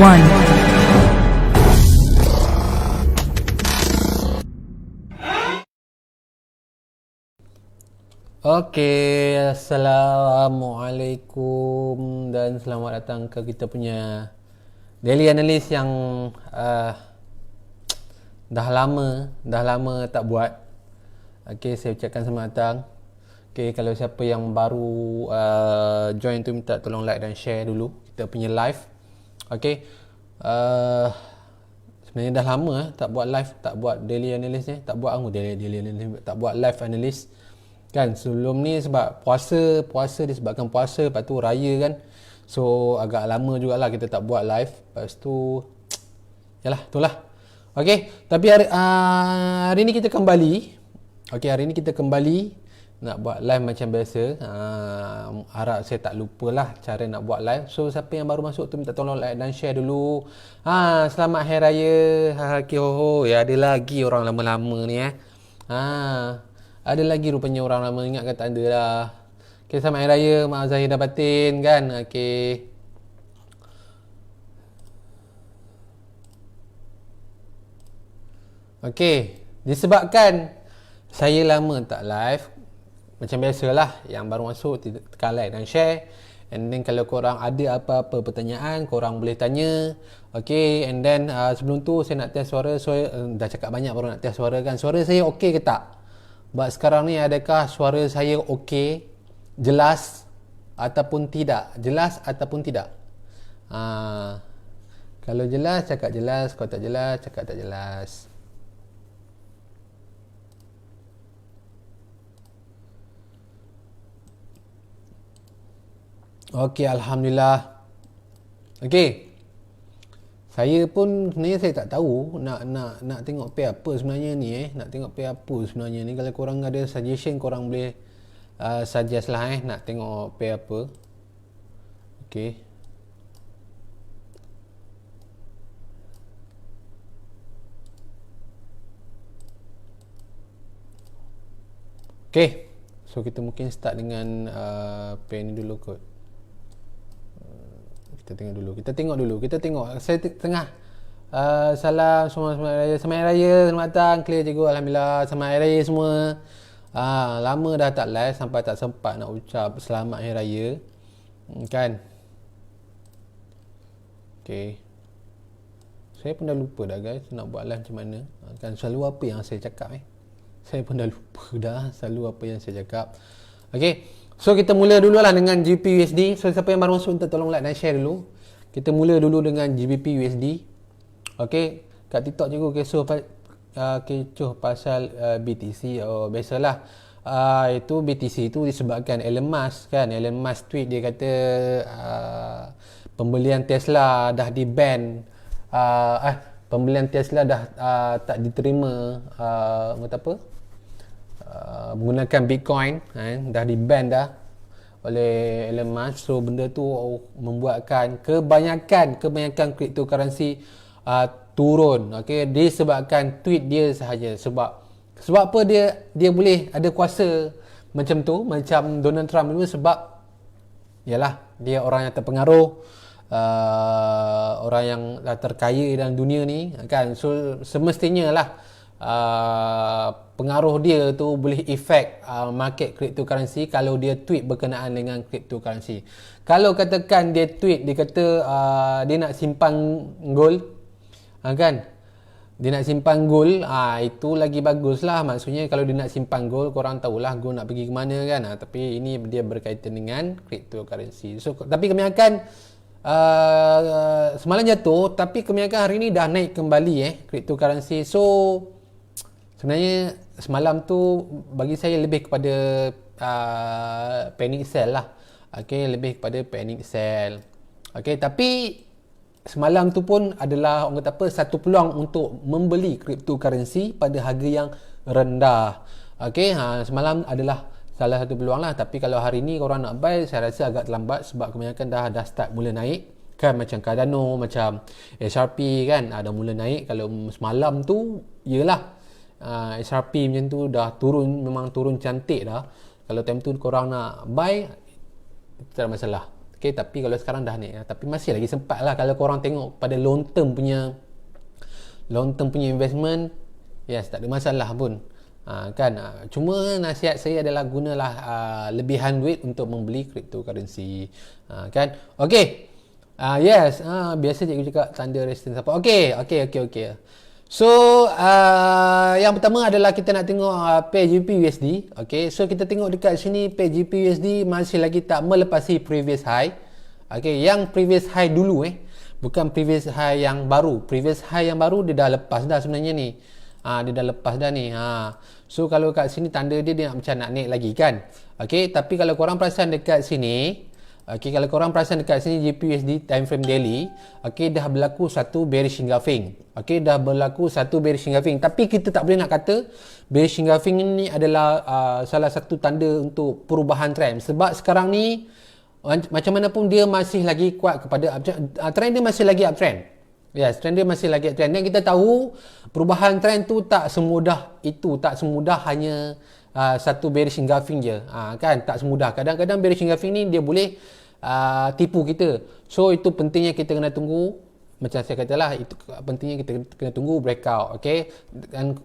one. Okey, Assalamualaikum dan selamat datang ke kita punya daily analyst yang uh, dah lama tak buat. Okey, saya ucapkan selamat datang. Okey, kalau siapa yang baru join tu minta tolong like dan share dulu kita punya live. Okey. Sebenarnya dah lama tak buat live, tak buat daily analyst ni, tak buat daily analyst, tak buat live analyst. Kan sebelum ni sebab puasa disebabkan puasa, lepas tu raya kan. So agak lama jugalah kita tak buat live. Lepas tu yalah, itulah. Okey, tapi hari ni kita kembali. Okey, hari ni kita kembali nak buat live macam biasa. Harap saya tak lupalah cara nak buat live. So siapa yang baru masuk tu minta tolong like dan share dulu. Selamat Hari Raya. Okey, ya ada lagi orang lama-lama ni ada lagi rupanya orang lama, ingat kata anda lah. Okay, selamat Hari Raya, maaf Zahir dah batin kan. Okay. Okay, disebabkan saya lama tak live, macam biasalah, yang baru masuk tekan like dan share. And then kalau korang ada apa-apa pertanyaan, korang boleh tanya. Okay, and then sebelum tu saya nak test suara. Dah cakap banyak baru nak test suara kan. Suara saya okey ke tak? Buat sekarang ni adakah suara saya okey, jelas ataupun tidak? Jelas ataupun tidak? Kalau jelas cakap jelas, kalau tak jelas cakap tak jelas. Okey, alhamdulillah. Okey. Saya pun sebenarnya saya tak tahu nak tengok pair apa sebenarnya ni nak tengok pair apa sebenarnya ni. Kalau korang ada suggestion, korang boleh suggest lah nak tengok pair apa. Okey. Okey. So kita mungkin start dengan pair ni dulu kot. Kita tengok. Saya tengah salam semua, selamat Hari Raya. Selamat Hari Raya, selamat datang. Clear cikgu, alhamdulillah. Selamat Hari Raya semua. Lama dah tak live sampai tak sempat nak ucap selamat Hari Raya. Kan? Okay. Saya pun dah lupa dah guys nak buat live macam mana. Kan selalu apa yang saya cakap Saya pun dah lupa dah selalu apa yang saya cakap. Okay. So kita mula dulu lah dengan GBP USD. So siapa yang baru masuk minta tolong like dan share dulu. Kita mula dulu dengan GBP USD. Okay. Kat TikTok cikgu kecoh pasal BTC. Biasalah. Itu BTC itu disebabkan Elon Musk kan. Elon Musk tweet dia kata pembelian Tesla dah di-ban. Pembelian Tesla dah tak diterima menggunakan Bitcoin dah di-ban dah oleh Elon Musk. So benda tu membuatkan kebanyakan cryptocurrency turun. Okey, disebabkan tweet dia sahaja. Sebab apa dia boleh ada kuasa macam tu, macam Donald Trump dulu, sebab yalah dia orang yang terpengaruh, orang yang terkaya dalam dunia ni kan. So semestinya lah pengaruh dia tu boleh efek market cryptocurrency kalau dia tweet berkenaan dengan cryptocurrency. Kalau katakan dia tweet, dia kata dia nak simpan gold, kan, dia nak simpan gold, itu lagi bagus lah. Maksudnya kalau dia nak simpan gold, korang tahulah gold nak pergi ke mana kan. Tapi ini dia berkaitan dengan cryptocurrency. So tapi kebanyakan semalam jatuh, tapi kebanyakan hari ni dah naik kembali cryptocurrency. So sebenarnya semalam tu bagi saya lebih kepada panic sell lah. Okay, lebih kepada panic sell. Okay, tapi semalam tu pun adalah orang kata apa, satu peluang untuk membeli cryptocurrency pada harga yang rendah. Okay, semalam adalah salah satu peluang lah. Tapi kalau hari ni korang nak buy, saya rasa agak terlambat sebab kebanyakan dah start mula naik kan. Macam Cardano, macam SRP kan, dah mula naik. Kalau semalam tu yelah SRP macam tu dah turun, memang turun cantik dah. Kalau time tu korang nak buy, tak ada masalah Okay, tapi kalau sekarang dah naik lah. Tapi masih lagi sempat lah kalau korang tengok pada long term punya investment, yes, tak ada masalah pun. Kan, cuma nasihat saya adalah gunalah lebihan duit untuk membeli cryptocurrency. Kan, okey. Yes, biasa cikgu cakap tanda resistance apa. Okey. So, yang pertama adalah kita nak tengok pair GBP/USD. Okey, so kita tengok dekat sini pair GBP/USD masih lagi tak melepasi previous high. Okey, yang previous high dulu bukan previous high yang baru. Previous high yang baru dia dah lepas dah sebenarnya ni. Dia dah lepas dah ni. So kalau kat sini tanda dia nak macam nak naik lagi kan. Okey, tapi kalau korang perasan dekat sini, kalau korang perasan dekat sini GBP/USD time frame daily, dah berlaku satu bearish engulfing. Dah berlaku satu bearish engulfing. Tapi kita tak boleh nak kata bearish engulfing ni adalah salah satu tanda untuk perubahan trend. Sebab sekarang ni macam mana pun dia masih lagi kuat kepada trend dia masih lagi uptrend. Yes, trend dia masih lagi uptrend. Dan kita tahu perubahan trend tu tak semudah itu, tak semudah hanya satu bearish engulfing je. Kan, tak semudah. Kadang-kadang bearish engulfing ni dia boleh tipu kita. So itu pentingnya kita kena tunggu, macam saya katalah, itu pentingnya kita kena tunggu breakout. Okey, dan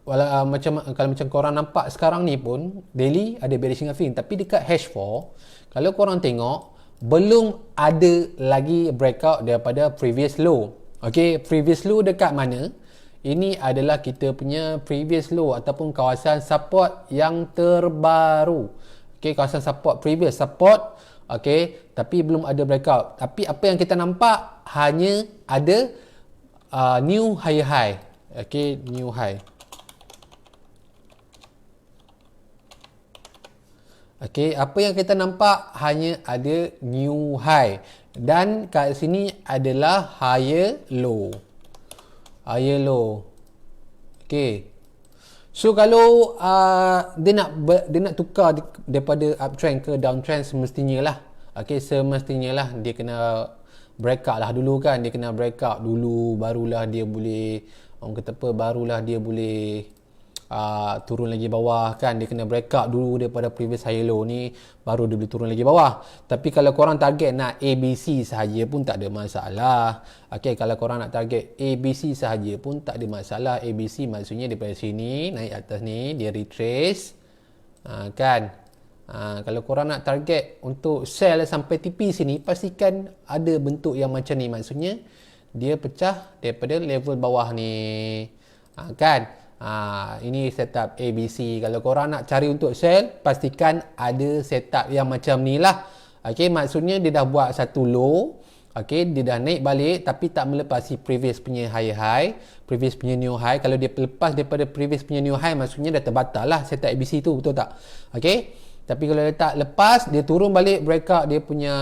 kalau macam korang nampak sekarang ni pun daily ada bearish engulfing, tapi dekat H4 kalau korang tengok belum ada lagi breakout daripada previous low. Okey, previous low dekat mana? Ini adalah kita punya previous low ataupun kawasan support yang terbaru. Okey, kawasan support, previous support. Okey, tapi belum ada breakout. Tapi apa yang kita nampak hanya ada new higher high. Okey, new high. Okey, apa yang kita nampak hanya ada new high. Dan kat sini adalah higher low. Higher low. Okey. So kalau dia nak tukar daripada uptrend ke downtrend, semestinya lah. Okey, semestinya lah dia kena breakout lah dulu kan. Dia kena breakout dulu, barulah dia boleh, orang kata apa, barulah dia boleh turun lagi bawah kan. Dia kena breakout dulu daripada previous high low ni, baru dia boleh turun lagi bawah. Tapi kalau korang target nak ABC sahaja pun tak ada masalah. Okey, kalau korang nak target ABC sahaja pun tak ada masalah. ABC maksudnya daripada sini naik atas ni dia retrace, kan. Kalau korang nak target untuk sell sampai TP sini, pastikan ada bentuk yang macam ni, maksudnya dia pecah daripada level bawah ni, kan. Ini setup ABC. Kalau korang nak cari untuk sell, pastikan ada setup yang macam ni lah. Okey, maksudnya dia dah buat satu low. Okey, dia dah naik balik tapi tak melepasi previous punya high, previous punya new high. Kalau dia lepas daripada previous punya new high, maksudnya dah terbatal lah setup ABC tu, betul tak? Okey, tapi kalau dia tak lepas, dia turun balik breakout dia punya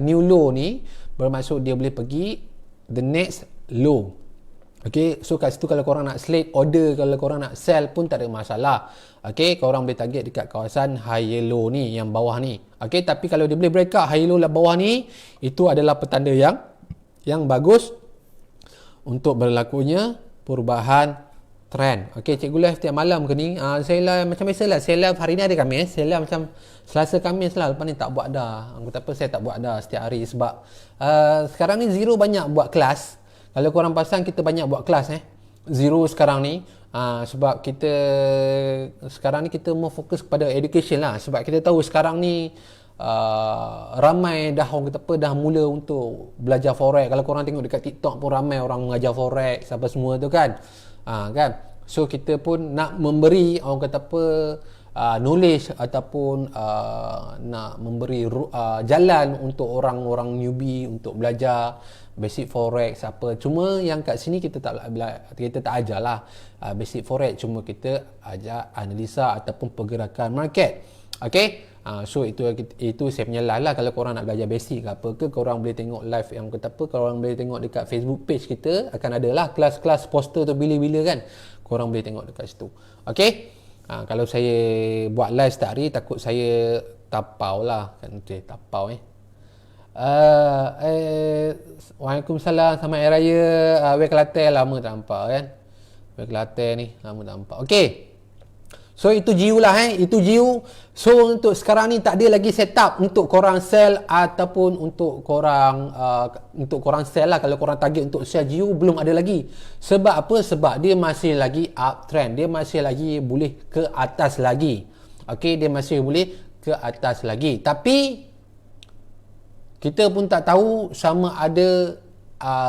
new low ni, bermaksud dia boleh pergi the next low. Okey, so kat situ kalau korang nak slate order, kalau korang nak sell pun tak ada masalah. Okey, korang boleh target dekat kawasan high low ni, yang bawah ni. Okey, tapi kalau dia boleh breakout high low lah bawah ni, itu adalah petanda yang bagus untuk berlakunya perubahan trend. Okey, cikgu live setiap malam ke ni? Saya live macam biasa lah. Saya live hari ni ada Khamis. Saya live macam Selasa Khamis lah. Lepas ni tak buat dah. Aku tak apa, saya tak buat dah setiap hari sebab sekarang ni Zero banyak buat kelas. Kalau korang pasang, kita banyak buat kelas Zero sekarang ni, sebab kita sekarang ni kita mau fokus kepada education lah. Sebab kita tahu sekarang ni ramai dah, orang kata apa, dah mula untuk belajar forex. Kalau korang tengok dekat TikTok pun ramai orang mengajar forex apa semua tu kan. Kan, so kita pun nak memberi, orang kata apa, knowledge ataupun nak memberi jalan untuk orang-orang newbie untuk belajar basic forex apa. Cuma yang kat sini kita tak ajarlah basic forex, cuma kita ajar analisa ataupun pergerakan market. Okey, so itu saya punya live lah. Kalau korang nak belajar basic ke apa ke, korang boleh tengok live yang kata apa, korang boleh tengok dekat Facebook page kita, akan ada lah kelas-kelas poster tu bila-bila kan, korang boleh tengok dekat situ. Okey, kalau saya buat live setiap hari, takut saya tapau lah kan, tapau Waalaikumsalam, selamat hari raya Wek Kelantan, lama tak nampak kan. Wek Kelantan ni lama tak nampak. Okey, So itu GU lah itu GU. So untuk sekarang ni tak ada lagi setup untuk korang sell ataupun untuk korang sell lah. Kalau korang target untuk sell GU, belum ada lagi. Sebab apa? Sebab dia masih lagi uptrend, dia masih lagi boleh ke atas lagi. Okey, dia masih boleh ke atas lagi. Tapi kita pun tak tahu sama ada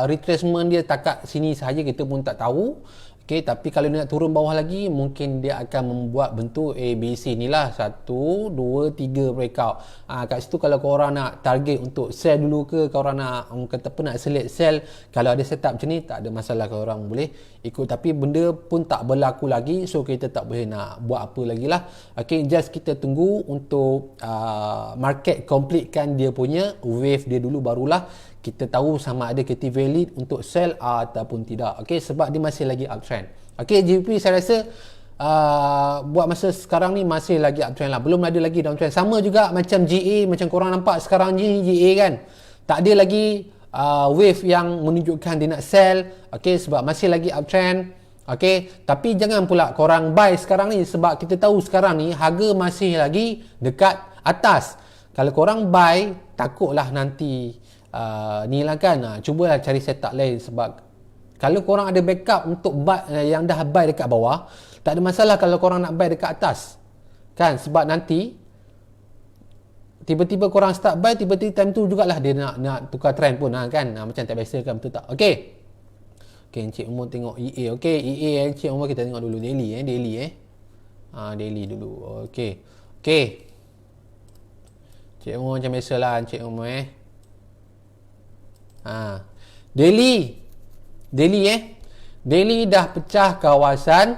retracement dia takat sini sahaja, kita pun tak tahu. Okay, tapi kalau dia nak turun bawah lagi, mungkin dia akan membuat bentuk ABC ni lah, 1, 2, 3 breakout. Kat situ kalau korang nak target untuk sell dulu ke, korang nak kata apa, nak select sell, kalau ada setup macam ni tak ada masalah, korang boleh ikut. Tapi benda pun tak berlaku lagi, so kita tak boleh nak buat apa lagi lah. Okay, just kita tunggu untuk market completekan dia punya wave dia dulu, barulah kita tahu sama ada kita valid untuk sell ataupun tidak. Okey, sebab dia masih lagi uptrend. Okey, GBP saya rasa buat masa sekarang ni masih lagi uptrend lah, belum ada lagi downtrend. Sama juga macam GA, macam korang nampak sekarang ni GA kan, tak ada lagi wave yang menunjukkan dia nak sell. Okey, sebab masih lagi uptrend. Okey, tapi jangan pula korang buy sekarang ni, sebab kita tahu sekarang ni harga masih lagi dekat atas. Kalau korang buy, takutlah nanti ni lah kan, cubalah cari setup lain. Sebab kalau korang ada backup untuk buy, yang dah buy dekat bawah, tak ada masalah kalau korang nak buy dekat atas kan. Sebab nanti tiba-tiba korang start buy, tiba-tiba time tu jugalah dia nak tukar trend pun kan, macam tak biasa kan, betul tak? Okey, Encik Umar tengok EA. Okey, EA Encik Umar kita tengok dulu daily daily dulu. Okey, Encik Umar macam biasalah Encik Umar Daily dah pecah kawasan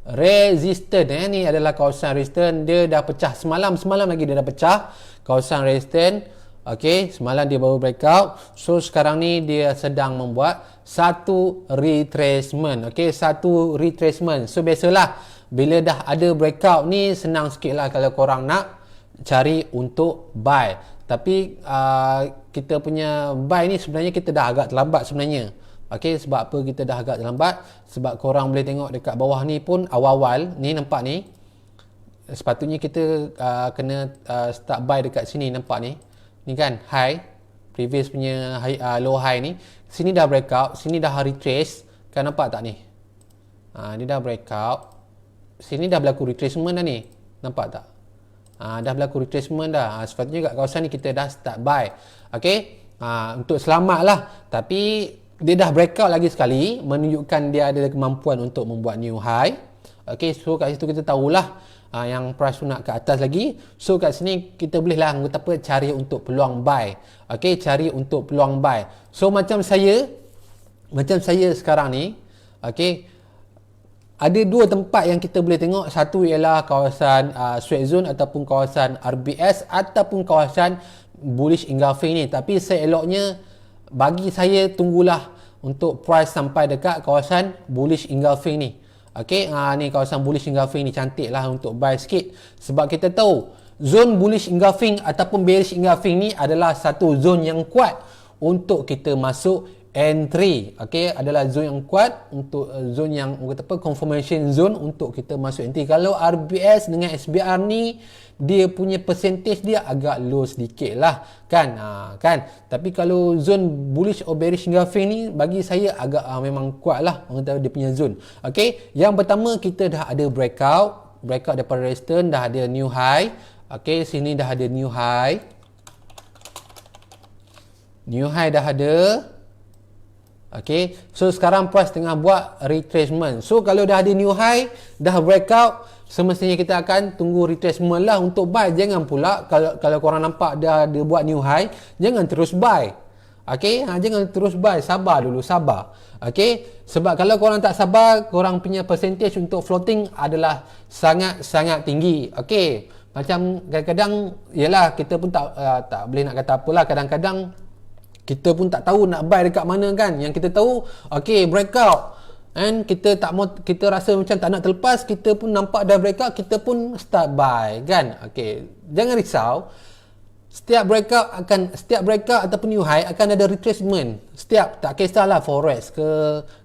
resistance. Ni adalah kawasan resistance, dia dah pecah semalam lagi dia dah pecah kawasan resistance. Okey, semalam dia baru breakout. So sekarang ni dia sedang membuat satu retracement. Okey, satu retracement. So biasalah bila dah ada breakout ni, senang sikit lah kalau korang nak cari untuk buy. Tapi kita punya buy ni sebenarnya kita dah agak terlambat sebenarnya. Okey, sebab apa kita dah agak terlambat? Sebab korang boleh tengok dekat bawah ni pun awal-awal ni, nampak ni, sepatutnya kita kena start buy dekat sini. Nampak ni kan high, previous punya high, low high ni. Sini dah breakout, sini dah retrace kan, nampak tak ni? Ni dah breakout, sini dah berlaku retracement dah ni, nampak tak? Dah berlaku retracement dah. Sepatutnya kat kawasan ni kita dah start buy. Okey, untuk selamat lah. Tapi dia dah breakout lagi sekali, menunjukkan dia ada kemampuan untuk membuat new high. Okey, so kat situ kita tahulah yang price tu nak ke atas lagi. So kat sini kita boleh lah cari untuk peluang buy. Okey, cari untuk peluang buy. So macam saya sekarang ni, okey, ada dua tempat yang kita boleh tengok. Satu ialah kawasan sweat zone ataupun kawasan RBS ataupun kawasan bullish engulfing ni. Tapi seeloknya bagi saya tunggulah untuk price sampai dekat kawasan bullish engulfing ni. Okey, ni kawasan bullish engulfing ni cantik lah untuk buy sikit. Sebab kita tahu zone bullish engulfing ataupun bearish engulfing ni adalah satu zone yang kuat untuk kita masuk entry. Okey, adalah zone yang kuat untuk zone yang confirmation zone untuk kita masuk entry. Kalau RBS dengan SBR ni, dia punya percentage dia agak low sedikit lah kan. Tapi kalau zone bullish or bearish engulfing ni, bagi saya agak memang kuat lah dia punya zone. Okey, yang pertama kita dah ada breakout daripada resistance, dah ada new high. Okey, sini dah ada new high dah ada. Okay, so sekarang price tengah buat retracement. So kalau dah ada new high, dah breakout, semestinya kita akan tunggu retracement lah untuk buy. Jangan pula kalau korang nampak dia buat new high, jangan terus buy. Okay, jangan terus buy, sabar dulu, sabar. Okay, sebab kalau korang tak sabar, korang punya percentage untuk floating adalah sangat-sangat tinggi. Okay, macam kadang-kadang, yelah kita pun tak boleh nak kata apalah, kadang-kadang kita pun tak tahu nak buy dekat mana kan. Yang kita tahu, okay, breakout, and kita rasa macam tak nak terlepas, kita pun nampak dah breakout, kita pun start buy kan. Okay, jangan risau, Setiap breakout ataupun new high akan ada retracement. Tak kisahlah forex ke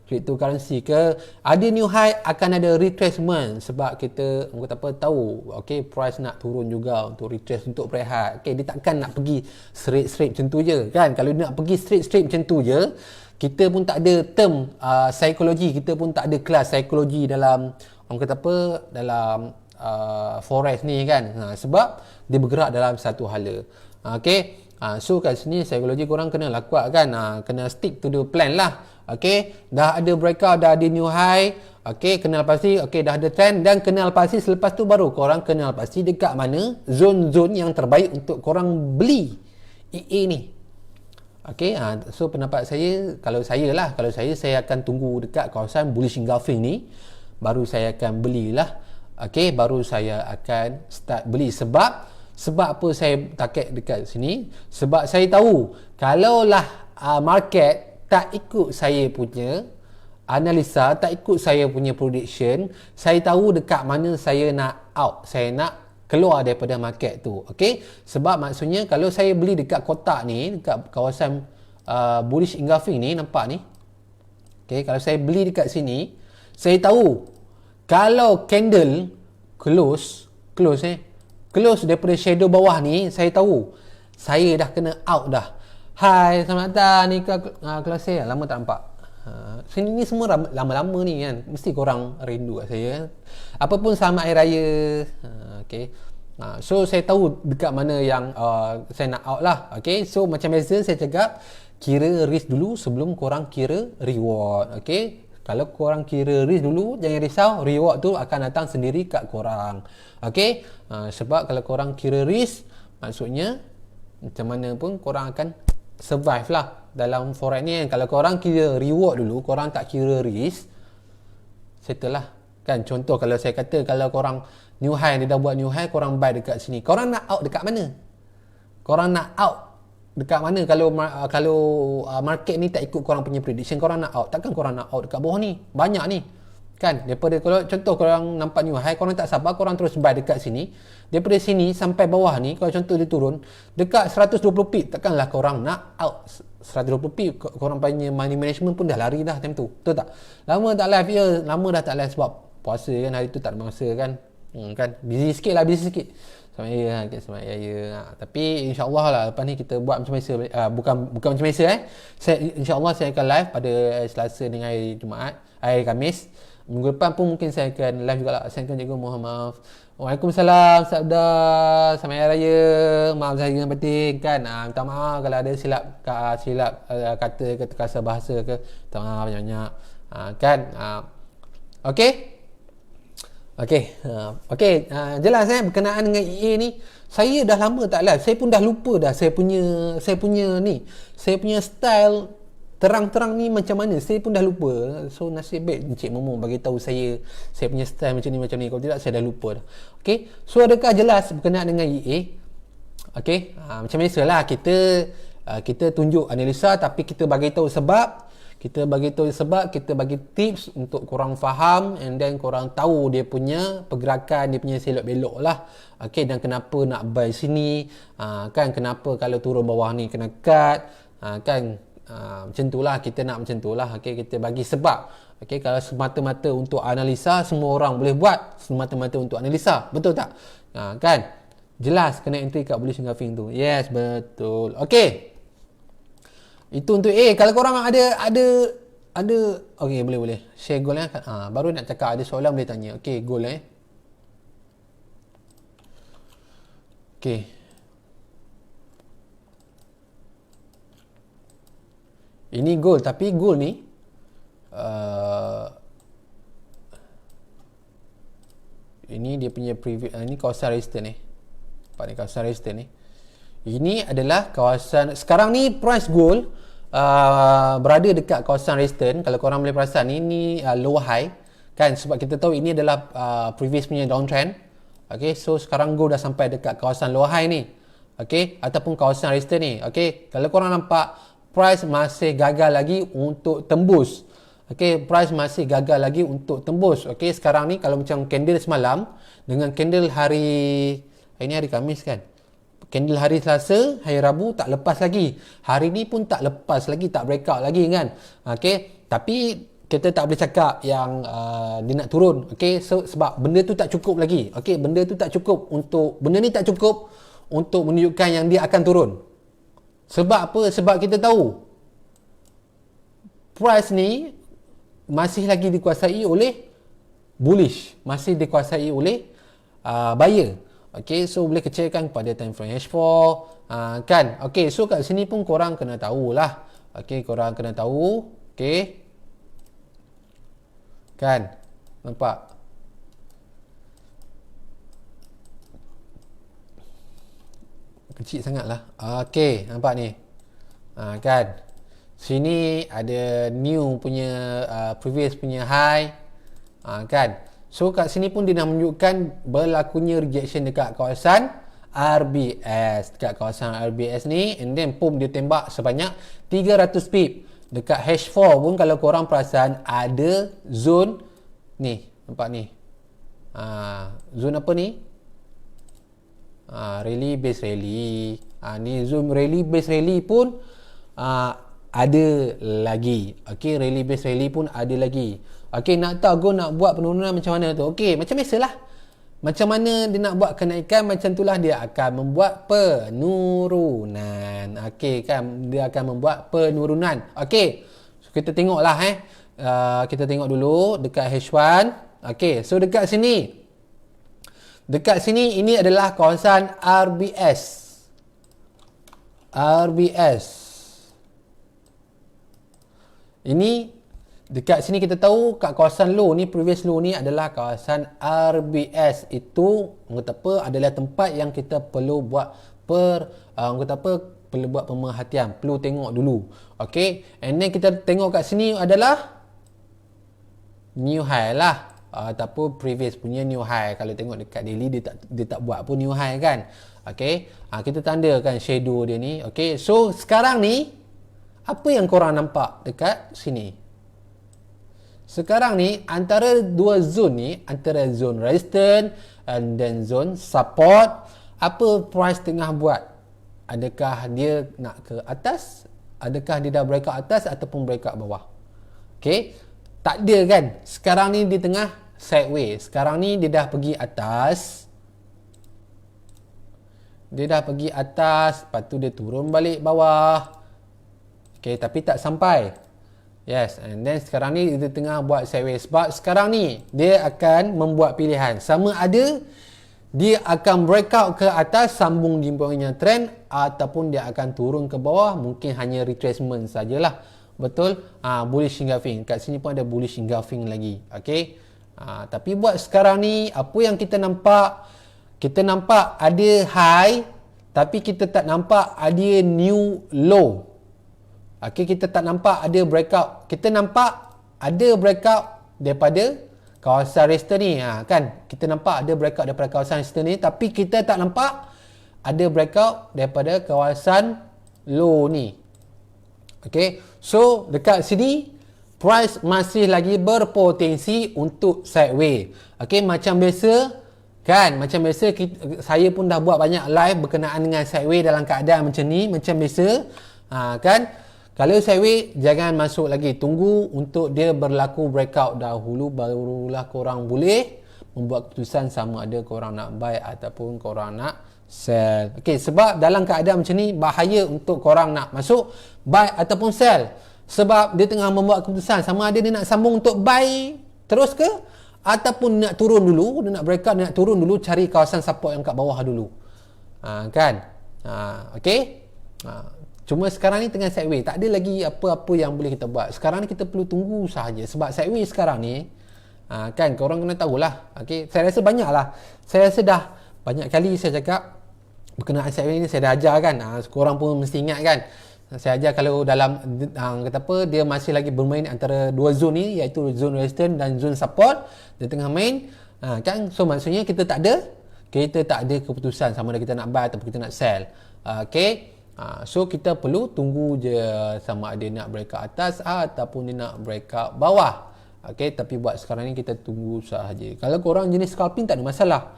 cryptocurrency ke, ada new high akan ada retracement, sebab kita tahu price nak turun juga untuk retrace, untuk berehat. Dia takkan nak pergi straight macam tu je kan. Kalau dia nak pergi straight macam tu je, kita pun tak ada term psikologi, kita pun tak ada kelas psikologi dalam dalam forex ni kan. Sebab dia bergerak dalam satu hala. So kat sini psikologi korang kena kuat kan. Kena stick to the plan lah. Dah ada breakout, dah ada new high, kenal pasti, dah ada trend, dan kenal pasti selepas tu baru korang kenal pasti dekat mana zone-zone yang terbaik untuk korang beli EA ni. So pendapat saya, kalau saya akan tunggu dekat kawasan bullish engulfing ni, baru saya akan belilah. Baru saya akan start beli. Sebab apa saya target dekat sini? Sebab saya tahu kalaulah market tak ikut saya punya analisa, tak ikut saya punya prediction, saya tahu dekat mana saya nak out, saya nak keluar daripada market tu. Sebab maksudnya kalau saya beli dekat kotak ni, dekat kawasan bullish engulfing ni, nampak ni, kalau saya beli dekat sini, saya tahu kalau candle close daripada shadow bawah ni, saya tahu saya dah kena out dah. Hai, selamat datang ni kelas saya. Lama tak nampak. Sini ni semua lama-lama ni kan. Mesti korang rindu kat saya. Apapun selamat Hari Raya. So saya tahu dekat mana yang saya nak out lah. So macam biasa saya cakap, kira risk dulu sebelum korang kira reward. Kalau korang kira risk dulu, jangan risau, reward tu akan datang sendiri kat korang. Sebab kalau korang kira risk, maksudnya macam mana pun korang akan survive lah dalam forex ni kan. Kalau korang kira reward dulu, korang tak kira risk, settle lah kan. Contoh kalau saya kata, kalau korang new high, dia dah buat new high, korang buy dekat sini, korang nak out dekat mana? Kalau market ni tak ikut korang punya prediction, korang nak out, takkan korang nak out dekat bawah ni? Banyak ni kan. Daripada kalau contoh korang nampak new high, korang tak sabar, korang terus buy dekat sini. Daripada sini sampai bawah ni, kalau contoh dia turun dekat 120 pip, takkanlah korang nak out 120 pip. Korang punya money management pun dah lari dah time tu. Betul tak? Lama dah tak live sebab puasa kan, hari tu tak ada masa kan. Kan busy sikit. Selamat Raya. Tapi insya-Allah lah lepas ni kita buat macam biasa. Bukan macam biasa insya-Allah saya akan live pada Selasa dengan hari Jumaat, hari Khamis. Minggu depan pun mungkin saya akan live juga lah. Saya akan jaga, mohon maaf. Waalaikumsalam, sabda, selamat Hari Raya. Maaf saya dengan batin kan. Minta maaf kalau ada silap kata ke terkasar bahasa ke. Minta maaf banyak-banyak. Kan. Jelas berkenaan dengan EA ni, saya dah lama tak live. Saya pun dah lupa dah saya punya style terang-terang ni macam mana, saya pun dah lupa. So nasib baik Encik Momo bagi tahu saya punya style macam ni. Kalau tidak saya dah lupa dah. So adakah jelas berkenaan dengan EA? Macam biasalah, kita tunjuk analisa, tapi kita bagi tahu sebab, kita bagi tips untuk korang faham, and then korang tahu dia punya pergerakan, dia punya selok belok lah. Dan kenapa nak buy sini, kan, kenapa kalau turun bawah ni kena cut, kan. Macam tu lah, kita nak macam tu lah. Kita bagi sebab. Kalau semata-mata untuk analisa, semua orang boleh buat semata-mata untuk analisa, betul tak? Kan jelas kena entry kat bullish engulfing tu. Yes, betul. Itu untuk kalau korang ada boleh share goal baru nak cakap, ada soalan boleh tanya. Goal ini goal, tapi goal ni ini dia punya previous, ini kawasan resistance ni. Nampak ni kawasan resistance ni. Ini adalah kawasan, sekarang ni price gold berada dekat kawasan resistance. Kalau korang boleh perasan ni lower high kan, sebab kita tahu ini adalah previous punya downtrend. So sekarang gold dah sampai dekat kawasan lower high ni, ataupun kawasan resistance ni. Kalau korang nampak price masih gagal lagi untuk tembus. Price masih gagal lagi untuk tembus. Sekarang ni kalau macam candle semalam dengan candle hari ini hari Khamis kan. Candle hari Selasa, hari Rabu tak lepas lagi. Hari ni pun tak lepas lagi, tak breakout lagi kan. Okey, tapi kita tak boleh cakap yang dia nak turun. Okey, so sebab benda tu tak cukup lagi. Okey, benda tu tak cukup untuk, benda ni tak cukup untuk menunjukkan yang dia akan turun. Sebab apa? Sebab kita tahu price ni masih lagi dikuasai oleh bullish, masih dikuasai oleh buyer. Okey, so boleh kecilkan kepada time frame H4 kan. Okey, so kat sini pun korang kena tahulah. Okey, korang kena tahu. Okey, kan, nampak kecil sangat lah. Okey, nampak ni kan, sini ada new punya previous punya high kan. So kat sini pun dia dah menunjukkan berlakunya rejection dekat kawasan RBS, dekat kawasan RBS ni, and then pum dia tembak sebanyak 300 pip. Dekat H4 pun kalau korang perasan ada zone ni, nampak ni, zone apa ni, rally base rally, ni zone rally base rally pun ada lagi. Okey, rally base rally pun ada lagi. Okey, nak tahu nak buat penurunan macam mana tu? Okey, macam biasalah. Macam mana dia nak buat kenaikan, macam itulah dia akan membuat penurunan. Okey kan, dia akan membuat penurunan. Okey, so kita tengoklah kita tengok dulu dekat H1. Okey, so dekat sini, dekat sini ini adalah kawasan RBS. RBS ini dekat sini kita tahu kat kawasan low ni, previous low ni adalah kawasan RBS. Itu kata apa, adalah tempat yang kita perlu buat perlu buat pemerhatian, perlu tengok dulu. Okey, and then kita tengok kat sini adalah new high lah, ataupun previous punya new high. Kalau tengok dekat daily dia tak buat pun new high kan. Okey, kita tandakan shadow dia ni. Okey, so sekarang ni apa yang korang nampak dekat sini? Sekarang ni antara dua zone ni, antara zone resistance and then zone support, apa price tengah buat? Adakah dia nak ke atas? Adakah dia dah breakout atas ataupun breakout bawah? Okey, tak ada kan? Sekarang ni dia tengah sideways. Sekarang ni dia dah pergi atas. Dia dah pergi atas, lepas tu dia turun balik bawah. Okey, tapi tak sampai. Yes, and then sekarang ni dia tengah buat sideways. Sebab sekarang ni dia akan membuat pilihan. Sama ada dia akan breakout ke atas, sambung di bawahnya trend, ataupun dia akan turun ke bawah, mungkin hanya retracement sajalah. Betul? Bullish engulfing. Kat sini pun ada bullish engulfing lagi. Okey. Tapi buat sekarang ni apa yang kita nampak? Kita nampak ada high, tapi kita tak nampak ada new low. Okey, kita tak nampak ada breakout. Kita nampak ada breakout daripada kawasan resistance ni, kan? Kita nampak ada breakout daripada kawasan resistance ni, tapi kita tak nampak ada breakout daripada kawasan low ni. Okey, so dekat sini price masih lagi berpotensi untuk sideways. Okey, macam biasa kan, macam biasa saya pun dah buat banyak live berkenaan dengan sideways dalam keadaan macam ni, macam biasa. Kan? Kalau sideways, jangan masuk lagi. Tunggu untuk dia berlaku breakout dahulu, barulah korang boleh membuat keputusan sama ada korang nak buy ataupun korang nak sell. Okey, sebab dalam keadaan macam ni bahaya untuk korang nak masuk buy ataupun sell. Sebab dia tengah membuat keputusan sama ada dia nak sambung untuk buy terus ke, ataupun nak turun dulu, dia nak breakout, dia nak turun dulu, cari kawasan support yang kat bawah dulu. Kan? Okey? Cuma sekarang ni tengah sideways, tak ada lagi apa-apa yang boleh kita buat. Sekarang ni kita perlu tunggu sahaja. Sebab sideways sekarang ni, kan, korang kena tahulah. Okay? Saya rasa banyak lah. Saya rasa dah banyak kali saya cakap berkenaan sideways ni, saya dah ajar kan. Korang pun mesti ingat kan. Saya ajar kalau dalam, kata apa, dia masih lagi bermain antara dua zone ni, iaitu zone resistance dan zone support. Dia tengah main, kan. So maksudnya kita tak ada keputusan sama ada kita nak buy ataupun kita nak sell. Okay. So kita perlu tunggu je sama ada nak breakout atas ataupun dia nak breakout bawah. Okay, tapi buat sekarang ni kita tunggu sahaja. Kalau korang jenis scalping tak ada masalah.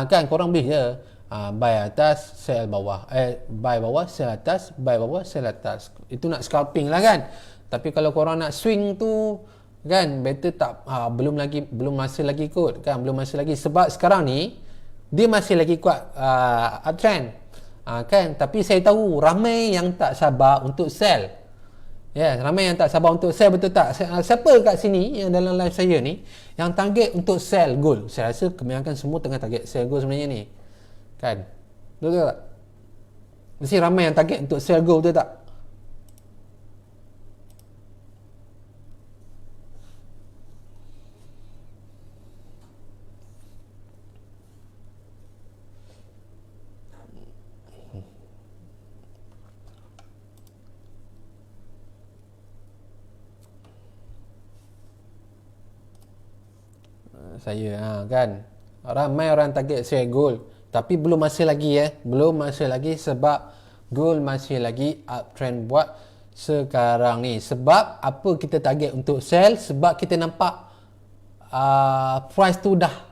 Kan, korang boleh je buy atas, sell bawah, buy bawah, sell atas, buy bawah, sell atas. Itu nak scalping lah kan. Tapi kalau korang nak swing tu kan, better tak, belum masa lagi kot kan, belum masa lagi, sebab sekarang ni dia masih lagi kuat uptrend kan. Tapi saya tahu ramai yang tak sabar untuk sell. Ramai yang tak sabar untuk sell, betul tak? Siapa kat sini yang dalam live saya ni yang target untuk sell gold? Saya rasa kebanyakan semua tengah target sell gold sebenarnya ni kan, betul tak? Mesti ramai yang target untuk sell gold, betul tak? Saya kan, ramai orang target sell gold, tapi belum masa lagi belum masa lagi, sebab gold masih lagi uptrend buat sekarang ni. Sebab apa kita target untuk sell? Sebab kita nampak price tu dah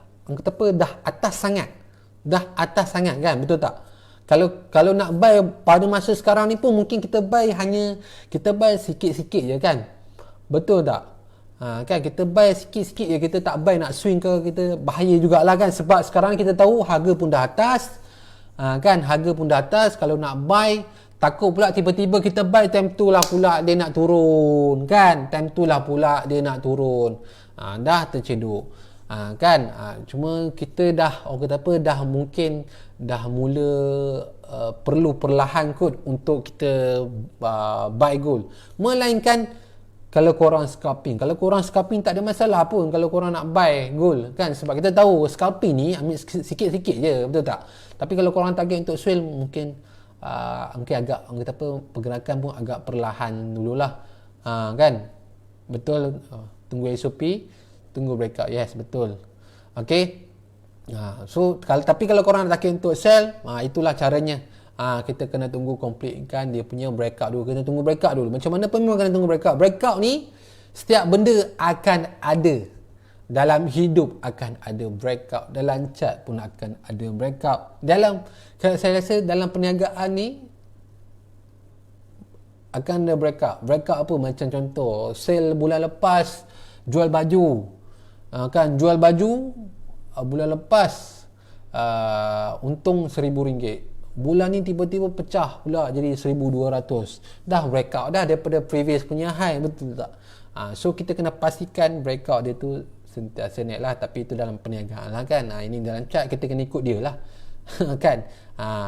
atas sangat kan, betul tak? Kalau nak buy pada masa sekarang ni pun mungkin kita buy sikit-sikit je kan, betul tak? Kan kita buy sikit-sikit je, kita tak buy nak swing ke, kita bahaya jugalah kan, sebab sekarang kita tahu harga pun dah atas kan, harga pun dah atas. Kalau nak buy, takut pula tiba-tiba kita buy, time tu lah pula dia nak turun kan, dah terceduk kan. Cuma kita dah mungkin dah mula perlu perlahan kot untuk kita buy gold, melainkan kalau korang scalping tak ada masalah pun kalau korang nak buy gold kan, sebab kita tahu scalping ni ambil sikit-sikit je, betul tak? Tapi kalau korang target untuk sell, mungkin agak pergerakan pun agak perlahan dululah kan, betul. Tunggu SOP, tunggu breakout, yes, betul. Okay, so tapi kalau korang nak target untuk sell, itulah caranya. Kita kena tunggu complete kan dia punya breakout dulu. Kena tunggu breakout dulu. Macam mana pun memang kena tunggu breakout. Breakout ni setiap benda akan ada. Dalam hidup akan ada breakout. Dalam chart pun akan ada breakout. Saya rasa dalam perniagaan ni akan ada breakout. Breakout apa? Macam contoh sale bulan lepas, jual baju. Kan jual baju bulan lepas untung RM1,000. Bulan ni tiba-tiba pecah pula jadi 1,200. Dah breakout dah daripada previous punya high, betul tak? So kita kena pastikan breakout dia tu sentiasa naik lah. Tapi itu dalam perniagaan lah kan. Ini dalam chart kita kena ikut dia lah kan.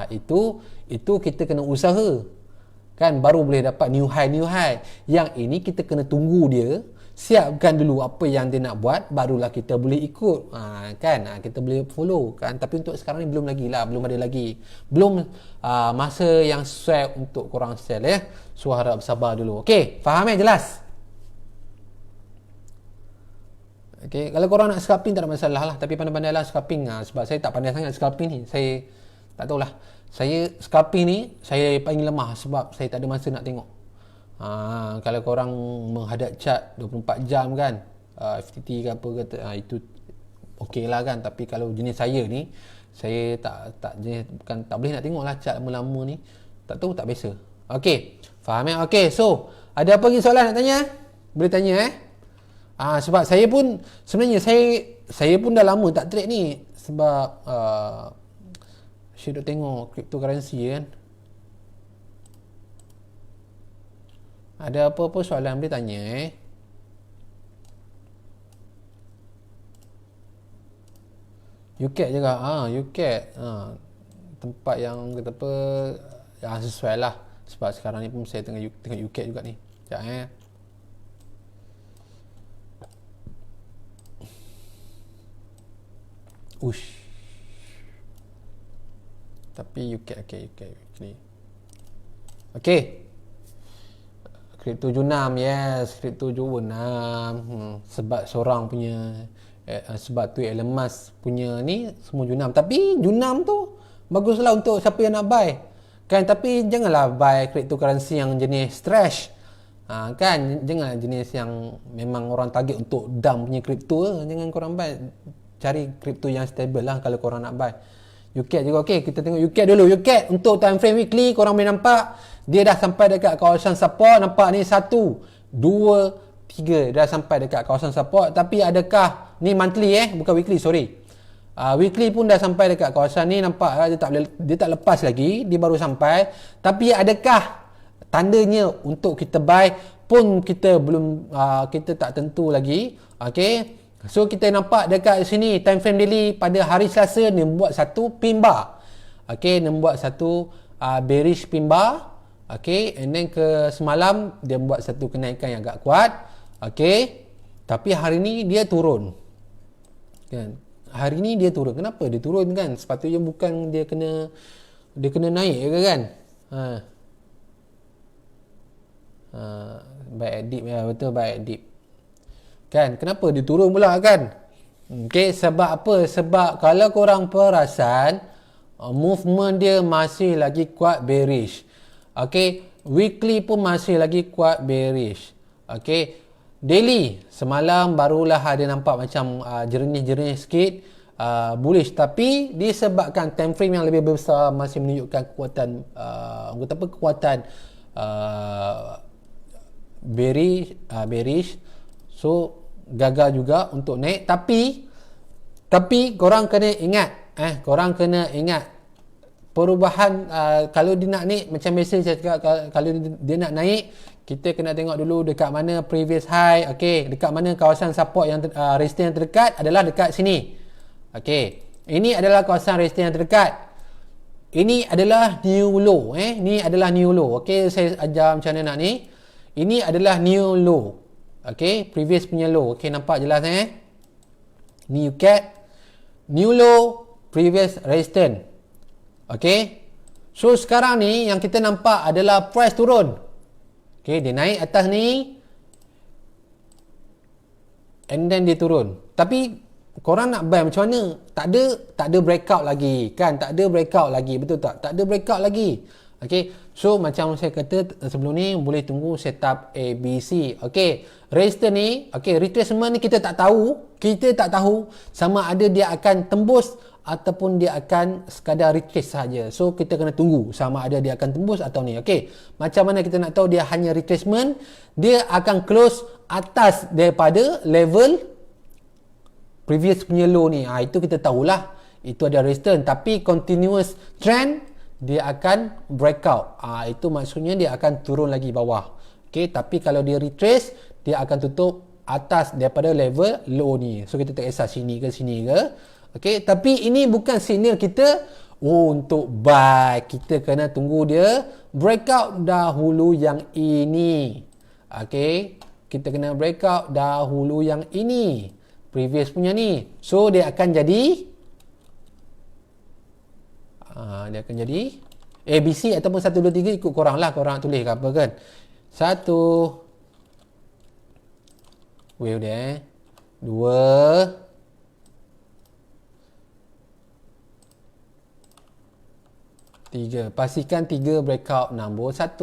Itu kita kena usaha kan, baru boleh dapat new high. Yang ini kita kena tunggu dia, siapkan dulu apa yang dia nak buat, barulah kita boleh ikut kan, kita boleh follow kan. Tapi untuk sekarang ni belum ada lagi masa yang sesuai untuk korang sell so harap sabar dulu. Okey, faham jelas? Okey, kalau korang nak scalping tak ada masalah lah, tapi pandai-pandai lah scalping sebab saya tak pandai sangat scalping ni. Saya tak tahulah, saya scalping ni saya paling lemah sebab saya tak ada masa nak tengok. Kalau korang menghadap chart 24 jam kan, FTT ke apa kata, itu okey lah kan. Tapi kalau jenis saya ni, saya tak boleh nak tengok lah chart lama-lama ni, tak tahu, tak biasa. Okey, faham okey, so ada apa lagi soalan nak tanya? Boleh tanya sebab saya pun sebenarnya saya pun dah lama tak trade ni, sebab saya duk tengok cryptocurrency kan. Ada apa-apa soalan boleh tanya UCAT juga. UCAT tempat yang kata apa sesuai lah, sebab sekarang ni pun saya tengah tengok UCAT juga ni. Sekejap tapi UCAT UCAT ni. Okay, Crypto Junam, yes, Crypto Junam. Sebab seorang punya sebab tu Elon Musk punya ni semua Junam. Tapi Junam tu baguslah untuk siapa yang nak buy kan. Tapi janganlah buy cryptocurrency yang jenis trash kan. Janganlah jenis yang memang orang target untuk dump punya crypto. Jangan korang buy, cari crypto yang stable lah kalau korang nak buy. UCAT juga okey. Kita tengok UCAT dulu. UCAT untuk time frame weekly korang boleh nampak dia dah sampai dekat kawasan support. Nampak ni 1 2 3 dah sampai dekat kawasan support. Tapi adakah ni monthly bukan weekly, sorry. Weekly pun dah sampai dekat kawasan ni. Nampak dia tak lepas lagi, dia baru sampai. Tapi adakah tandanya untuk kita buy pun kita belum kita tak tentu lagi. Okey. So kita nampak dekat sini time frame daily pada hari Selasa dia membuat satu pin bar. Okey, dia membuat satu bearish pin bar. Okey, and then ke semalam dia membuat satu kenaikan yang agak kuat. Okey. Tapi hari ni dia turun. Kan? Hari ni dia turun. Kenapa dia turun kan? Sepatutnya bukan dia kena naik ke kan? Buy at dip ya, betul, buy at dip. Kan? Kenapa dia turun pula kan? Okey, sebab apa? Sebab kalau korang perasan movement dia masih lagi kuat bearish. Okey, weekly pun masih lagi kuat bearish. Okey, daily semalam barulah ada nampak macam jernih-jernih sikit bullish, tapi disebabkan time frame yang lebih besar masih menunjukkan kekuatan kekuatan bearish. So gagal juga untuk naik. Tapi korang kena ingat perubahan kalau dia nak naik, macam biasa saya cakap, kalau dia nak naik kita kena tengok dulu dekat mana previous high. Okey, dekat mana kawasan support yang resistance yang terdekat adalah dekat sini. Okey, ini adalah kawasan resistance yang terdekat. Ini adalah new low. Ni adalah new low. Okey, saya ajar macam mana nak ni. Ini adalah new low. Okey, previous punya low. Okey, nampak jelas ni UCAT. New low, previous resistance. Okey. So sekarang ni yang kita nampak adalah price turun. Okey, dia naik atas ni and then dia turun. Tapi korang nak buy macam mana? Tak ada breakout lagi kan? Tak ada breakout lagi, betul tak? Tak ada breakout lagi. Okey. So macam saya kata sebelum ni, boleh tunggu setup ABC. Okey. Resistance ni, okey, retracement ni kita tak tahu. Kita tak tahu sama ada dia akan tembus ataupun dia akan sekadar retrace saja. So kita kena tunggu sama ada dia akan tembus atau ni. Okey. Macam mana kita nak tahu dia hanya retracement? Dia akan close atas daripada level previous punya low ni. Itu kita tahulah. Itu ada resistance, tapi continuous trend dia akan breakout. Itu maksudnya dia akan turun lagi bawah. Okey, tapi kalau dia retrace, dia akan tutup atas daripada level low ni. So kita tak kisah sini ke sini ke. Okey, tapi ini bukan signal kita untuk buy. Kita kena tunggu dia breakout dahulu yang ini. Okey, kita kena breakout dahulu yang ini, previous punya ni. So dia akan jadi ABC ataupun 1 2 3, ikut korang lah, korang tulis ke apa kan. 1 wave dia 2 3. Pastikan 3 breakout nombor 1.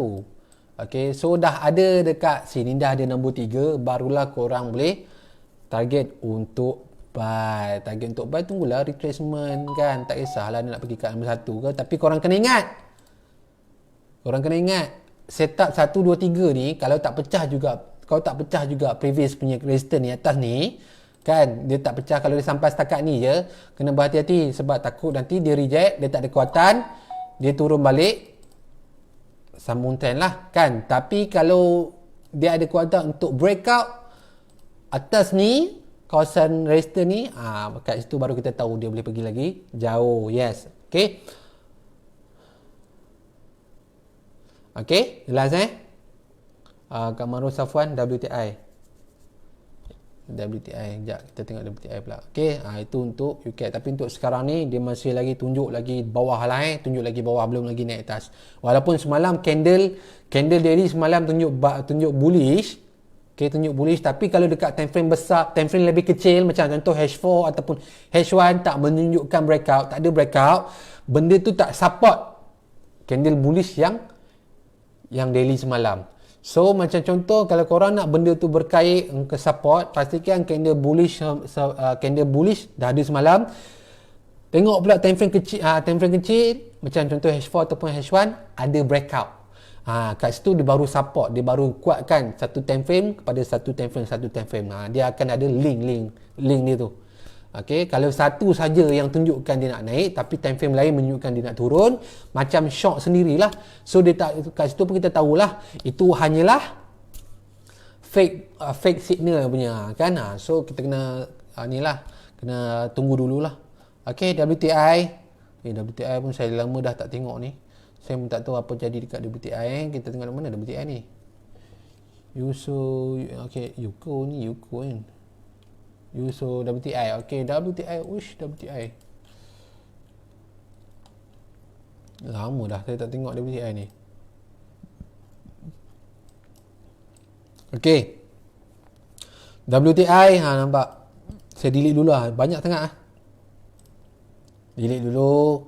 Okey, so dah ada dekat sini, dah ada nombor 3, barulah korang boleh target untuk buy. Target untuk buy, tunggulah retracement kan. Tak kisahlah dia nak pergi kat nombor 1 ke, tapi korang kena ingat setup 1 2 3 ni kalau tak pecah juga previous punya resistance ni atas ni kan, dia tak pecah, kalau dia sampai setakat ni je, kena berhati-hati sebab takut nanti dia reject, dia tak ada kekuatan, dia turun balik, sambung trend lah kan. Tapi kalau dia ada kekuatan untuk breakout atas ni, kawasan resistance ni, kat situ baru kita tahu dia boleh pergi lagi jauh. Yes. Okey, jelas Kak Maruf Safwan, WTI. Sekejap, kita tengok WTI pula. Okey, itu untuk UCAT. Tapi untuk sekarang ni dia masih lagi tunjuk lagi bawah lah tunjuk lagi bawah, belum lagi naik atas. Walaupun semalam candle daily semalam tunjuk bullish. Okey, tunjuk bullish, tapi kalau dekat time frame besar, time frame lebih kecil macam contoh H4 ataupun H1 tak menunjukkan breakout, tak ada breakout, benda tu tak support candle bullish yang daily semalam. So macam contoh, kalau korang nak benda tu berkait ke support, pastikan candle bullish dah ada semalam, Tengok pula time frame kecil macam contoh H4 ataupun H1 ada breakout. Kat situ dia baru support, dia baru kuatkan satu time frame kepada satu time frame. Dia akan ada link dia tu. Okey, kalau satu saja yang tunjukkan dia nak naik tapi time frame lain menunjukkan dia nak turun, macam shock sendirilah. So dia tak, kat situ pun kita tahulah itu hanyalah fake signal punya kan. So kita kena kena tunggu dululah. Okey, WTI. WTI pun saya lama dah tak tengok ni. Saya pun tak tahu apa jadi dekat WTI. Kita tengok mana WTI ni. Yuko kan. Yuso WTI. Okey, WTI. WTI. Lama dah saya tak tengok WTI ni. Okey. WTI nampak. Saya delete dulu lah. Banyak sangat delete dulu.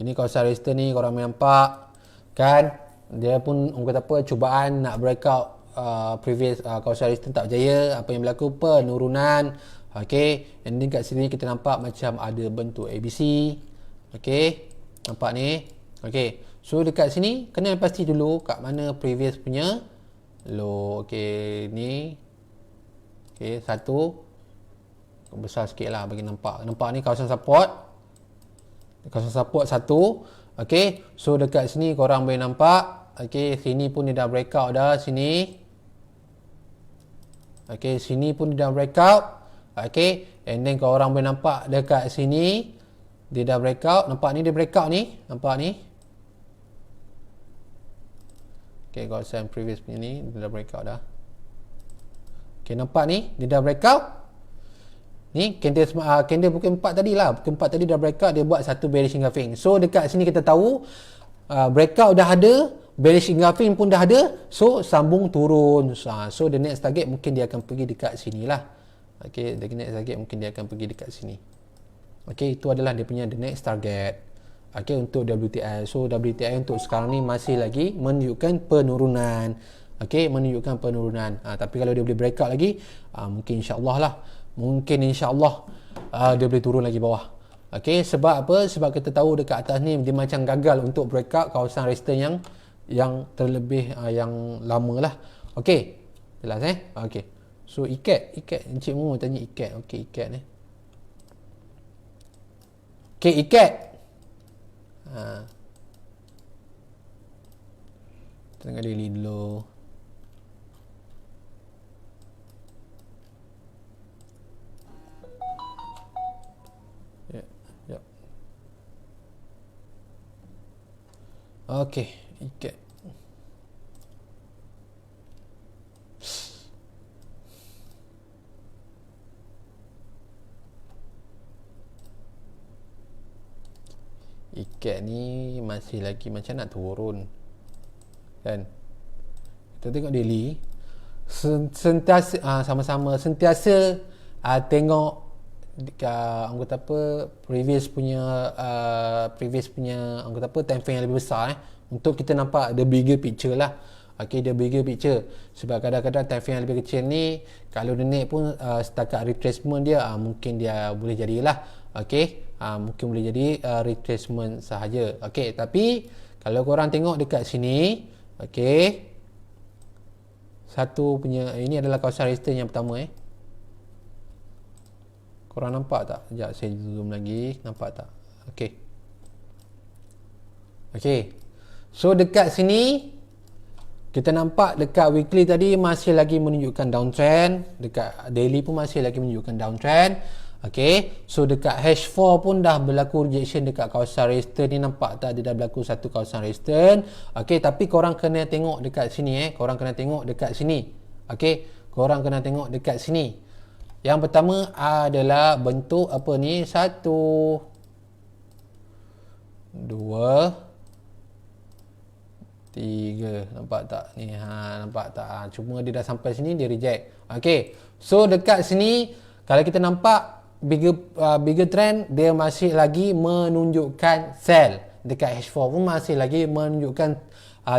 Ini kawasan resistance ni korang boleh nampak kan, dia pun orang kata apa, cubaan nak breakout previous kawasan resistance tak berjaya. Apa yang berlaku? Penurunan. Okey, and then kat sini kita nampak macam ada bentuk ABC. Okey, nampak ni. Okey, so dekat sini kena pasti dulu kat mana previous punya low. Okey, ni okey, satu besar sikit lah bagi nampak ni kawasan support satu. Okey, so dekat sini korang boleh nampak. Okey, sini pun dia dah breakout dah sini. Okey, sini pun dia dah breakout. Okey, and then korang boleh nampak dekat sini dia dah breakout. Nampak ni dia breakout ni, nampak ni. Okey, kawasan previous punya ni dia dah breakout dah. Okey, nampak ni dia dah breakout. Ni candle pukul 4 tadi lah. Pukul 4 tadi dah breakout, dia buat satu bearish engulfing. So dekat sini kita tahu breakout dah ada, bearish engulfing pun dah ada. So sambung turun. So the next target mungkin dia akan pergi dekat sini lah. Okay, the next target mungkin dia akan pergi dekat sini. Okay, itu adalah dia punya the next target. Okay, untuk WTI. So WTI untuk sekarang ni masih lagi menunjukkan penurunan. Okay, menunjukkan penurunan. Tapi kalau dia boleh breakout lagi, mungkin insyaAllah lah. Mungkin insyaAllah dia boleh turun lagi bawah. Okey, sebab apa? Sebab kita tahu dekat atas ni dia macam gagal untuk breakout kawasan resistance yang terlebih yang lama lah. Okey, jelas okey. So ikat Encik Mu tanya ikat. Okey, ikat ni. Okey, ikat. Tengok daily dulu. Okey, ikat. Ikat ni masih lagi macam nak turun. Kan? Kita tengok daily. Sentiasa sentiasa tengok orang kata apa previous punya orang kata apa time frame yang lebih besar untuk kita nampak the bigger picture lah. Okey, the bigger picture, sebab kadang-kadang time frame yang lebih kecil ni kalau dia naik pun setakat retracement dia mungkin dia boleh jadilah. Okey, mungkin boleh jadi retracement sahaja. Okey, tapi kalau korang tengok dekat sini, okey, satu punya ini adalah kawasan resistance yang pertama. Korang nampak tak? Sekejap saya zoom lagi. Nampak tak? Okey. Okey. So dekat sini kita nampak dekat weekly tadi masih lagi menunjukkan downtrend. Dekat daily pun masih lagi menunjukkan downtrend. Okey. So dekat H4 pun dah berlaku rejection dekat kawasan resistance ni. Nampak tak? Dia dah berlaku satu kawasan resistance. Okey. Tapi korang kena tengok dekat sini. Korang kena tengok dekat sini. Okey. Korang kena tengok dekat sini. Yang pertama adalah bentuk apa ni? 1 2 3. Nampak tak ni? Nampak tak? Cuma dia dah sampai sini dia reject. Okey. So dekat sini kalau kita nampak bigger trend, dia masih lagi menunjukkan sell. Dekat H4 pun masih lagi menunjukkan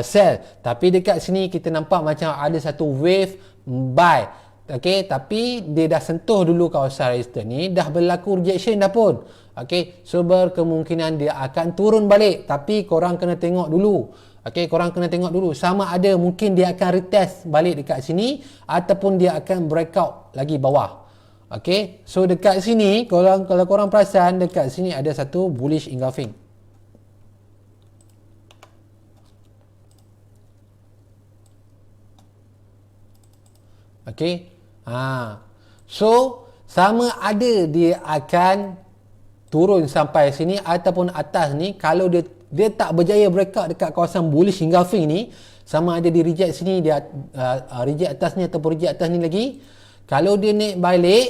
sell. Tapi dekat sini kita nampak macam ada satu wave buy. Okey, tapi dia dah sentuh dulu kawasan resistance ni, dah berlaku rejection dah pun. Okey, so berkemungkinan dia akan turun balik, tapi korang kena tengok dulu. Okey, korang kena tengok dulu sama ada mungkin dia akan retest balik dekat sini ataupun dia akan breakout lagi bawah. Okey, so dekat sini kalau korang perasan dekat sini ada satu bullish engulfing. Okey. So sama ada dia akan turun sampai sini ataupun atas ni. Kalau dia tak berjaya breakout dekat kawasan bullish engulfing ni, sama ada dia reject sini, dia reject atas ni ataupun reject atas ni lagi. Kalau dia naik balik,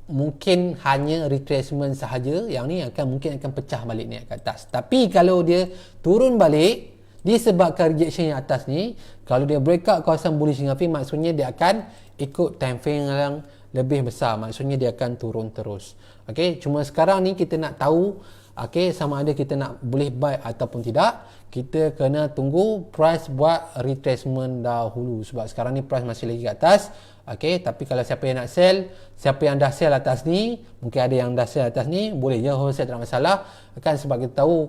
mungkin hanya retracement sahaja. Yang ni mungkin akan pecah balik naik ke atas. Tapi kalau dia turun balik disebabkan rejection yang atas ni, kalau dia breakout kawasan bullish engulfing, maksudnya dia akan ikut time frame yang lebih besar, maksudnya dia akan turun terus. Okey, cuma sekarang ni kita nak tahu sama ada kita nak boleh buy ataupun tidak. Kita kena tunggu price buat retracement dahulu, sebab sekarang ni price masih lagi ke atas. Okey, tapi kalau siapa yang nak sell, siapa yang dah sell atas ni, mungkin ada yang dah sell atas ni, boleh je wholesale, tak ada masalah. Sebab kita tahu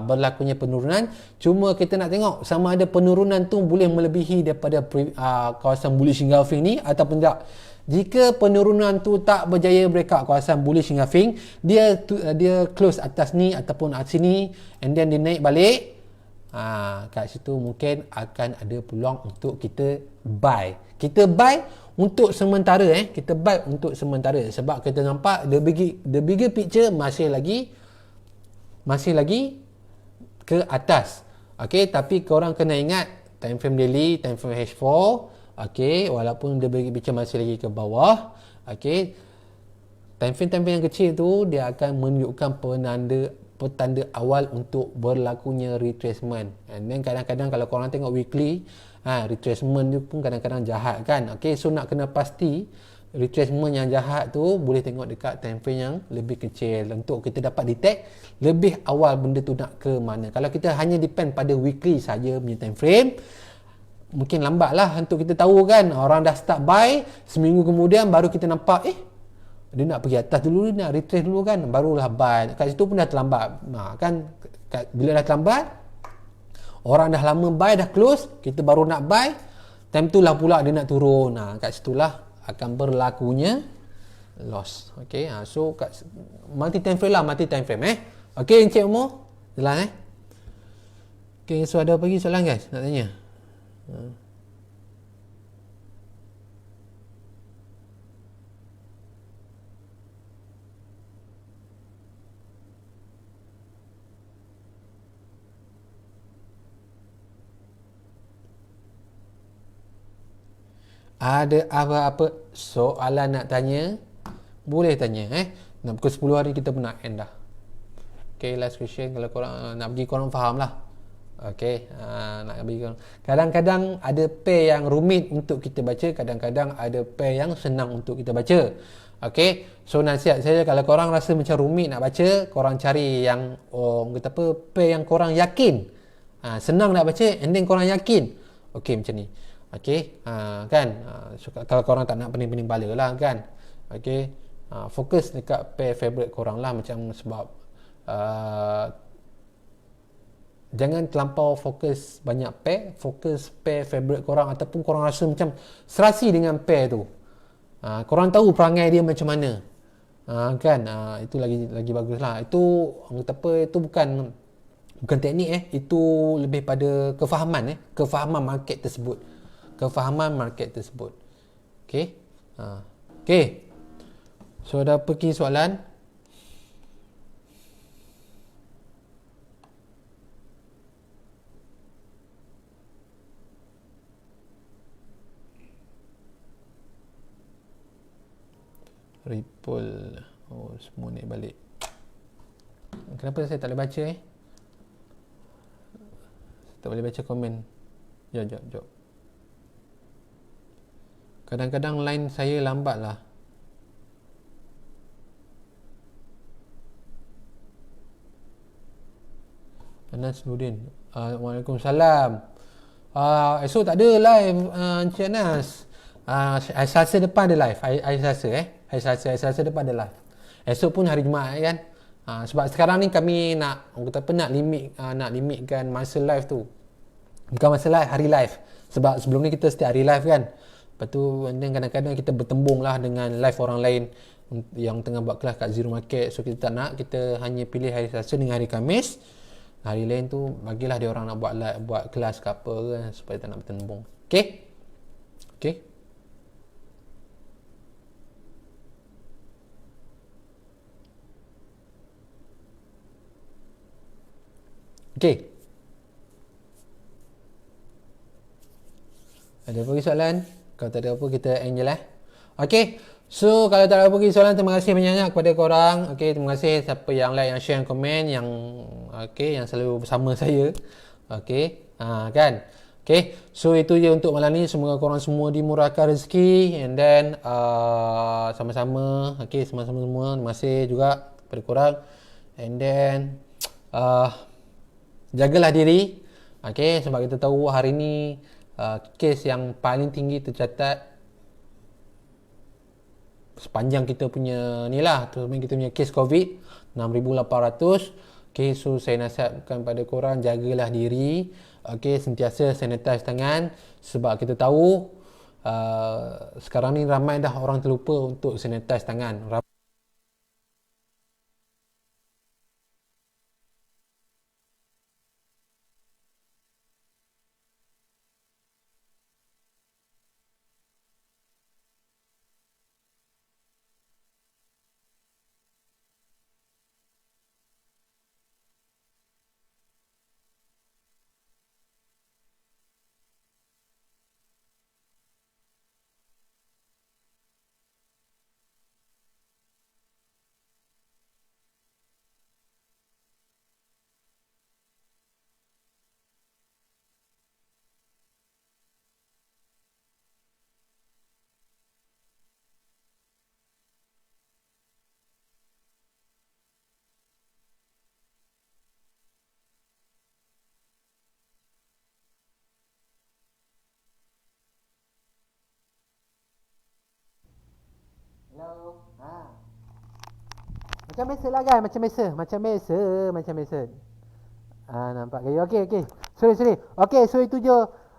berlakunya penurunan. Cuma kita nak tengok sama ada penurunan tu boleh melebihi daripada kawasan bullish engulfing ni ataupun tidak. Jika penurunan tu tak berjaya breakout kawasan bullish engulfing, dia close atas ni ataupun atas sini, and then dia naik balik, kat situ mungkin akan ada peluang untuk kita buy. Kita buy untuk sementara, kita buy untuk sementara, sebab kita nampak the bigger picture masih lagi ke atas. Okey, tapi korang kena ingat time frame daily, time frame H4. Okey, walaupun dia bagi picture masih lagi ke bawah. Okey, time frame yang kecil tu dia akan menunjukkan petanda awal untuk berlakunya retracement. And then kadang-kadang kalau korang tengok weekly, retracement tu pun kadang-kadang jahat kan. Okey, so nak kena pasti retracement yang jahat tu boleh tengok dekat time frame yang lebih kecil untuk kita dapat detect lebih awal benda tu nak ke mana. Kalau kita hanya depend pada weekly saja punya time frame, mungkin lambat lah untuk kita tahu kan. Orang dah start buy, seminggu kemudian baru kita nampak dia nak pergi atas dulu, dia nak retrace dulu kan, barulah buy. Kat situ pun dah terlambat. Kan bila dah terlambat, orang dah lama buy, dah close, kita baru nak buy, time tu lah pula dia nak turun. Kat situlah akan berlakunya loss. Okey, so multi time frame lah, multi time frame Okey, Encik Umar, jelas Okey, so ada apa lagi soalan guys nak tanya? Ada apa-apa soalan nak tanya, boleh tanya Nak pukul 10 hari kita pun nak end dah. Okay, last question. Kalau korang nak bagi korang faham lah. Okay, nak bagi korang. Kadang-kadang ada pair yang rumit untuk kita baca, kadang-kadang ada pair yang senang untuk kita baca. Okay, so nasihat saya, kalau korang rasa macam rumit nak baca, korang cari yang kata apa, pair yang korang yakin senang nak baca, and then korang yakin. Okay, macam ni. Okey, kan, so, kalau korang tak nak pening-pening kepala lah kan. Okey, fokus dekat pair favorite korang lah, macam sebab jangan terlampau fokus banyak pair, fokus pair favorite korang, ataupun korang rasa macam serasi dengan pair tu, korang tahu perangai dia macam mana, kan, itu lagi bagus lah. Itu kata apa, itu bukan teknik itu lebih pada kefahaman market tersebut. Okey. Okey. So ada apa lagi soalan? Ripple. Semua naik balik. Kenapa saya tak boleh baca tak boleh baca komen. Jom. Kadang-kadang line saya lambat lah. Anas Nudin. Waalaikumsalam. Esok tak ada live, Encik Anas. Hari Selasa depan ada live. Hari Selasa depan ada live. Esok pun hari Jumaat kan. Sebab sekarang ni kami nak, orang kata apa, nak limitkan masa live tu. Bukan masa live, hari live. Sebab sebelum ni kita setiap hari live kan. Lepas tu kadang-kadang kita bertembung lah dengan live orang lain yang tengah buat kelas kat Zero Market. So kita tak nak, kita hanya pilih hari Selasa dengan hari Khamis. Hari lain tu bagilah dia orang nak buat kelas ke apa kan, supaya tak nak bertembung. Okay? Okay? Okay. Ada apa lagi soalan? Kalau tak ada apa, kita end je lah. Okay. So, kalau tak ada apa lagi soalan, terima kasih banyak-banyak kepada korang. Okay, terima kasih siapa yang like, yang share, yang komen, yang selalu bersama saya. Okay. Kan? Okay. So, itu je untuk malam ni. Semoga korang semua dimurahkan rezeki. And then, sama-sama. Okay, sama-sama semua. Terima kasih juga kepada korang. And then, jagalah diri. Okay, sebab kita tahu hari ni kes yang paling tinggi tercatat sepanjang kita punya ni lah, terutama kita punya kes COVID 6,800. Okay, so saya nasihatkan pada korang, jagalah diri. Okay, sentiasa sanitize tangan. Sebab kita tahu sekarang ni ramai dah orang terlupa untuk sanitize tangan. Hello. Macam biasa lah kan, macam biasa. Nampak gaya. Okey. Sorry. Okey, so itu je.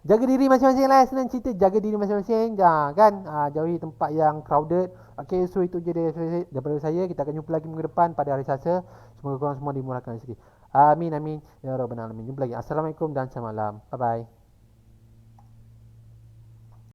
Jaga diri masing-masing lah. Senang cerita, jaga diri masing-masing. Kan? Jauhi tempat yang crowded. Okey, so itu je daripada saya. Kita akan jumpa lagi minggu depan pada hari Selasa. Semoga korang semua dimurahkan rezeki. Amin. Ya Rabbal Alamin. Jumpa lagi. Assalamualaikum dan selamat malam. Bye-bye.